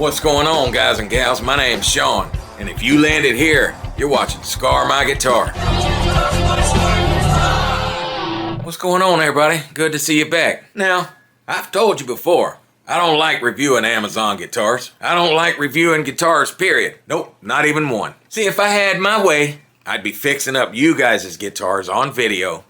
What's going on, guys and gals? My name's Sean, and if you landed here, you're watching Scar My Guitar. What's going on, everybody? Good to see you back. Now, I've told you before, I don't like reviewing Amazon guitars. I don't like reviewing guitars, period. Nope, not even one. See, if I had my way, I'd be fixing up you guys' guitars on video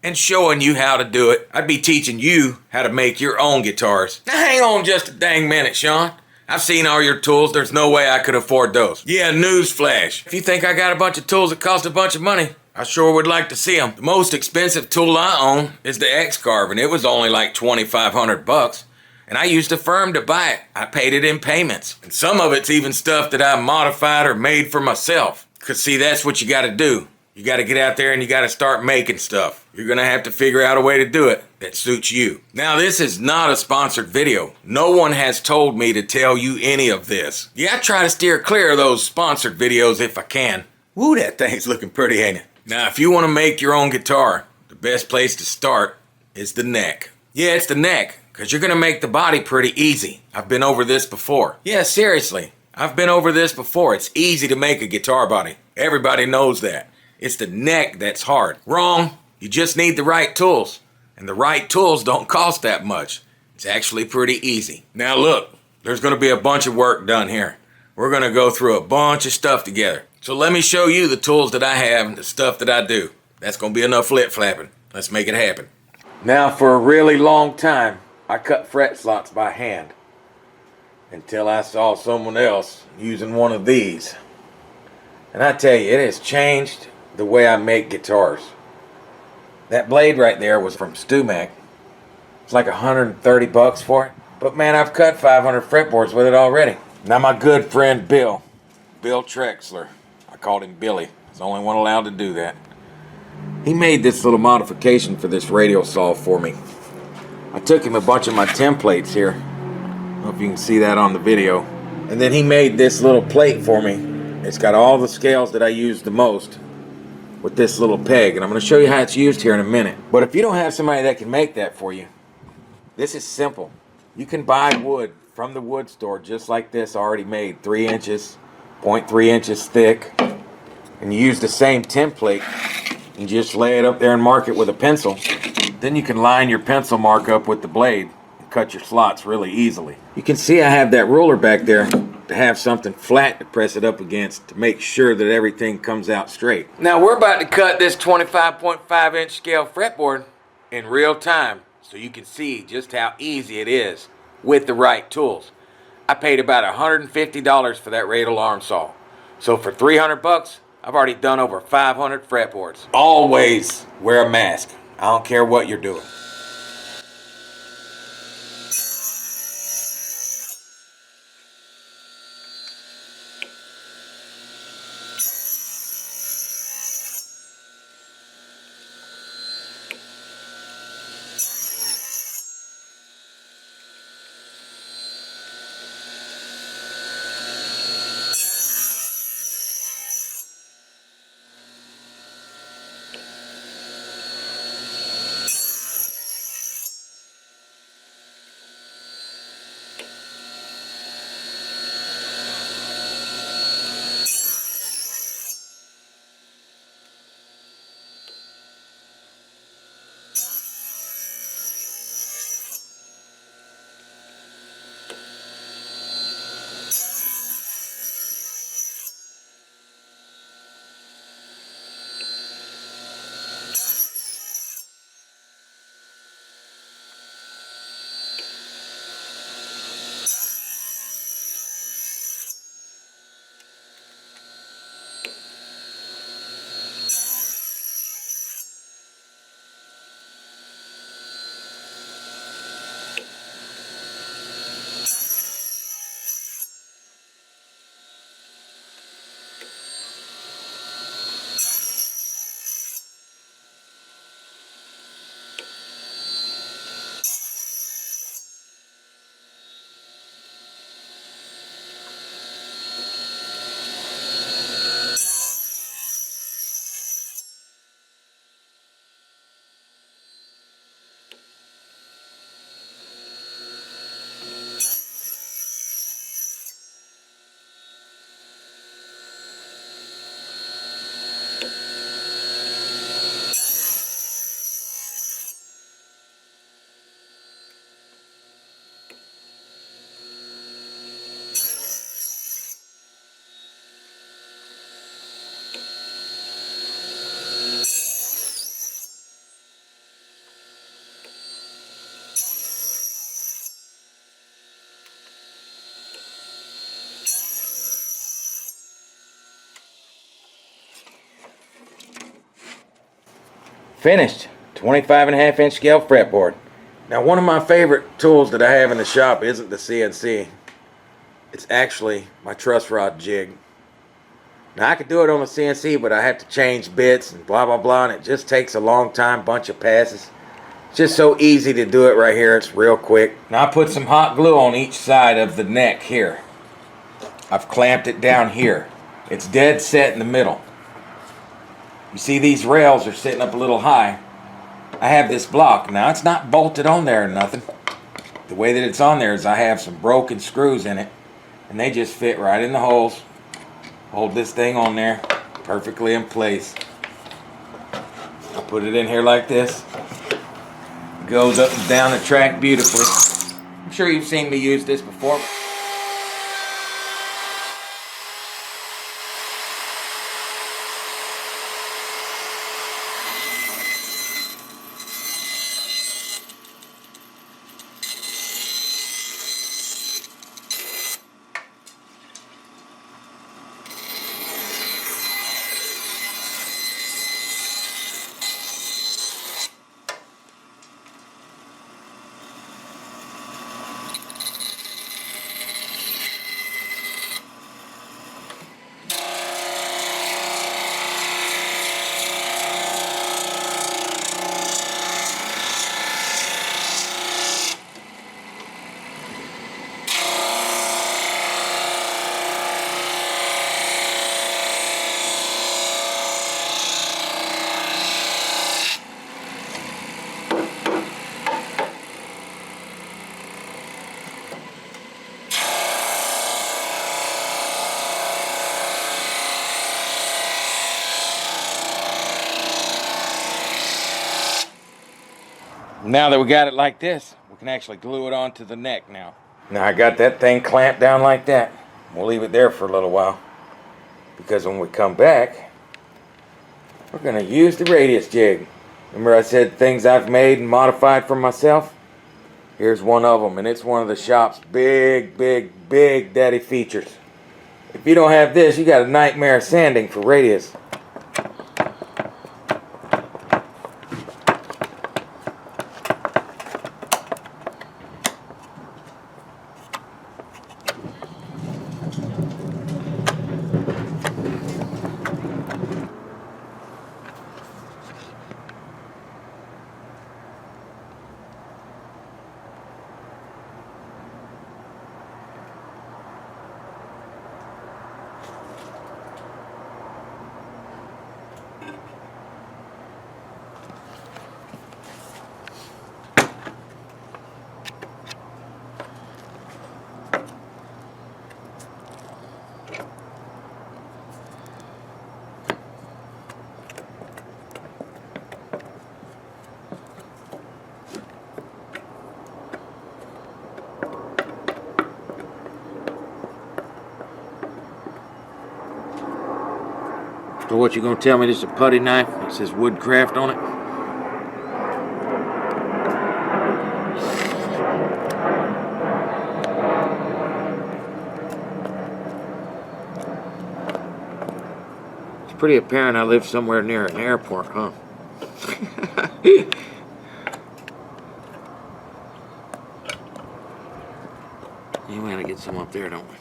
and showing you how to do it. I'd be teaching you how to make your own guitars. Now hang on just a dang minute, Sean. I've seen all your tools. There's no way I could afford those. Yeah, newsflash. If you think I got a bunch of tools that cost a bunch of money, I sure would like to see them. The most expensive tool I own is the X-Carve, and it was only like $2,500. And I used a firm to buy it. I paid it in payments. And some of it's even stuff that I modified or made for myself. Cause see, that's what you gotta do. You gotta get out there and you gotta start making stuff. You're gonna have to figure out a way to do it that suits you. Now, this is not a sponsored video. No one has told me to tell you any of this. Yeah, I try to steer clear of those sponsored videos if I can. Woo, that thing's looking pretty, ain't it? Now, if you wanna make your own guitar, the best place to start is the neck. Yeah, it's the neck. Because you're going to make the body pretty easy. I've been over this before. Yeah, seriously. I've been over this before. It's easy to make a guitar body. Everybody knows that. It's the neck that's hard. Wrong. You just need the right tools. And the right tools don't cost that much. It's actually pretty easy. Now look, there's going to be a bunch of work done here. We're going to go through a bunch of stuff together. So let me show you the tools that I have and the stuff that I do. That's going to be enough lip flapping. Let's make it happen. Now, for a really long time, I cut fret slots by hand until I saw someone else using one of these. And I tell you, it has changed the way I make guitars. That blade right there was from StewMac. It's like $130 for it. But man, I've cut 500 fretboards with it already. Now my good friend Bill Trexler, I called him Billy. He's the only one allowed to do that. He made this little modification for this radial saw for me. I took him a bunch of my templates here. I don't know if you can see that on the video. And then he made this little plate for me. It's got all the scales that I use the most with this little peg. And I'm going to show you how it's used here in a minute. But if you don't have somebody that can make that for you, this is simple. You can buy wood from the wood store just like this already made. 3 inches, 0.3 inches thick. And you use the same template. You just lay it up there and mark it with a pencil. Then you can line your pencil mark up with the blade and cut your slots really easily. You can see I have that ruler back there to have something flat to press it up against to make sure that everything comes out straight. Now we're about to cut this 25.5 inch scale fretboard in real time so you can see just how easy it is with the right tools. I paid about $150 for that radial arm saw. So for $300, I've already done over 500 fretboards. Always wear a mask. I don't care what you're doing. Finished 25.5-inch scale fretboard. Now, one of my favorite tools that I have in the shop isn't the CNC. It's actually my truss rod jig. Now, I could do it on the CNC, but I have to change bits and blah, blah, blah, and it just takes a long time, bunch of passes. It's just so easy to do it right here. It's real quick. Now, I put some hot glue on each side of the neck here. I've clamped it down here. It's dead set in the middle. You see these rails are sitting up a little high. I have this block. Now, it's not bolted on there or nothing. The way that it's on there is I have some broken screws in it, and they just fit right in the holes. Hold this thing on there perfectly in place. I put it in here like this. It goes up and down the track beautifully. I'm sure you've seen me use this before. Now that we got it like this, we can actually glue it onto the neck now. Now I got that thing clamped down like that. We'll leave it there for a little while, because when we come back, we're going to use the radius jig. Remember I said things I've made and modified for myself? Here's one of them, and it's one of the shop's big daddy features. If you don't have this, you got a nightmare sanding for radius. So what, you gonna tell me this is a putty knife? It says Woodcraft on it? It's pretty apparent I live somewhere near an airport, huh? Yeah, we gotta get some up there, don't we?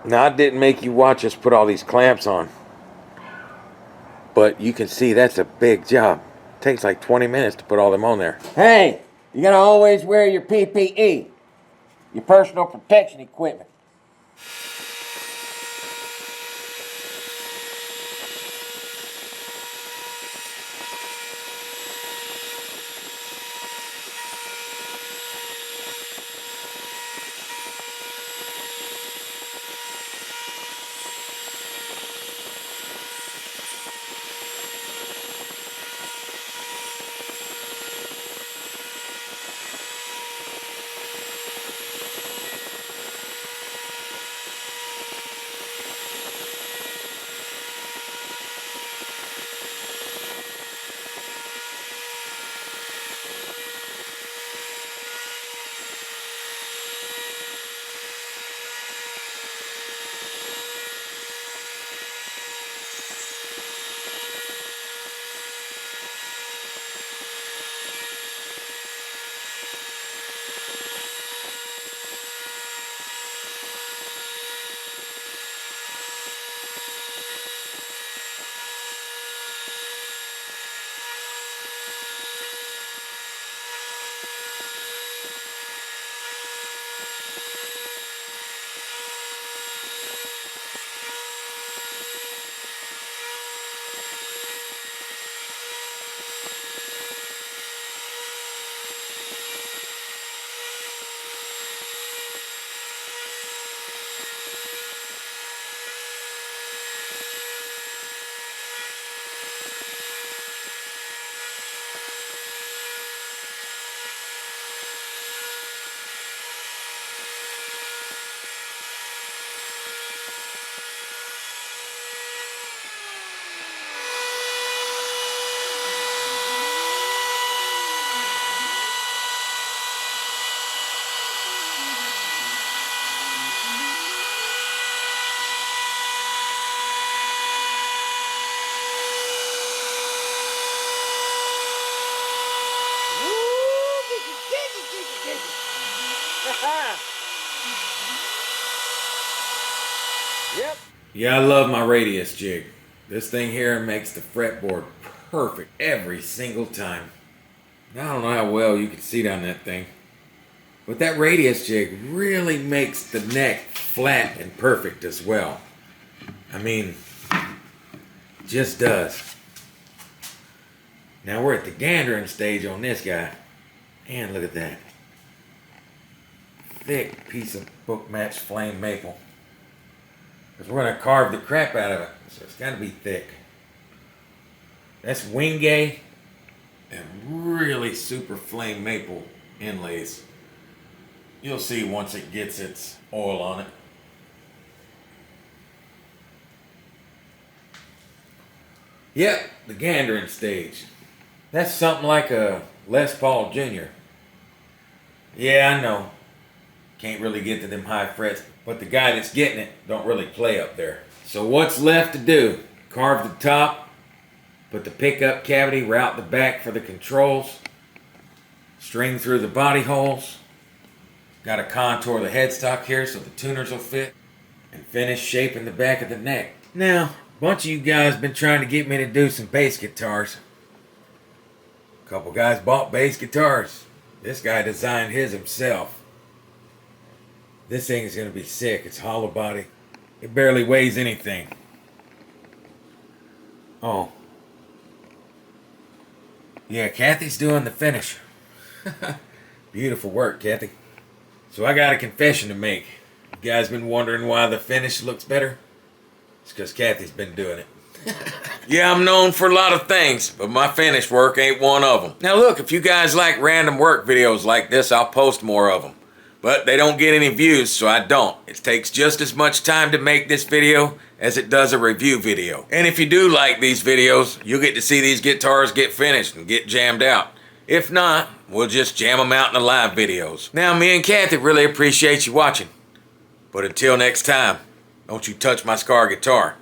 Now, I didn't make you watch us put all these clamps on, but you can see that's a big job. It takes like 20 minutes to put all them on there. Hey, you gotta always wear your PPE, your personal protection equipment. Yep. Yeah, I love my radius jig. This thing here makes the fretboard perfect every single time. Now, I don't know how well you can see down that thing, but that radius jig really makes the neck flat and perfect as well. I mean, it just does. Now we're at the gandering stage on this guy. And look at that. Thick piece of book match flame maple. Because we're going to carve the crap out of it. So it's got to be thick. That's Wingay and really super flame maple inlays. You'll see once it gets its oil on it. Yep, the gandering stage. That's something like a Les Paul Jr. Yeah, I know. Can't really get to them high frets, but the guy that's getting it don't really play up there. So what's left to do? Carve the top, put the pickup cavity, route the back for the controls, string through the body holes, got to contour the headstock here so the tuners will fit, and finish shaping the back of the neck. Now, a bunch of you guys been trying to get me to do some bass guitars. A couple guys bought bass guitars. This guy designed his himself. This thing is going to be sick. It's hollow body. It barely weighs anything. Oh. Yeah, Kathy's doing the finish. Beautiful work, Kathy. So I got a confession to make. You guys been wondering why the finish looks better? It's because Kathy's been doing it. Yeah, I'm known for a lot of things, but my finish work ain't one of them. Now look, if you guys like random work videos like this, I'll post more of them. But they don't get any views, so I don't. It takes just as much time to make this video as it does a review video. And if you do like these videos, you'll get to see these guitars get finished and get jammed out. If not, we'll just jam them out in the live videos. Now, me and Kathy really appreciate you watching. But until next time, don't you touch my Scar guitar.